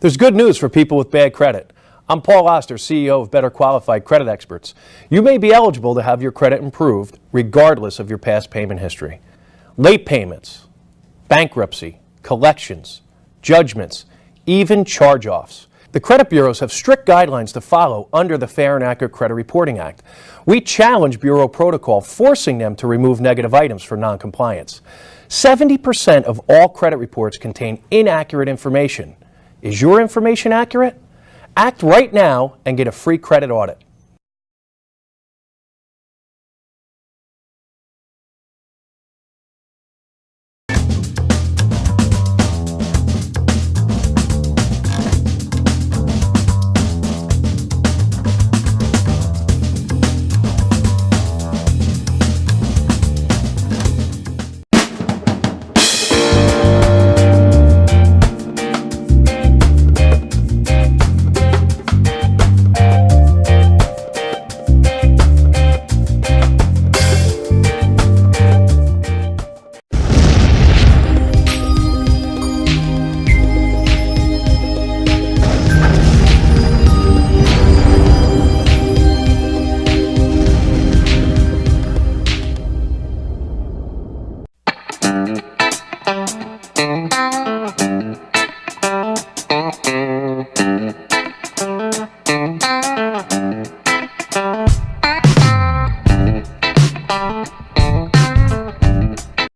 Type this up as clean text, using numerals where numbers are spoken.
There's good news for people with bad credit. I'm Paul Oster, CEO of Better Qualified Credit Experts. You may be eligible to have your credit improved regardless of your past payment history. Late payments, bankruptcy, collections, judgments, even charge-offs. The credit bureaus have strict guidelines to follow under the Fair and Accurate Credit Reporting Act. We challenge bureau protocol, forcing them to remove negative items for noncompliance. 70% of all credit reports contain inaccurate information. Is your information accurate? Act right now and get a free credit audit.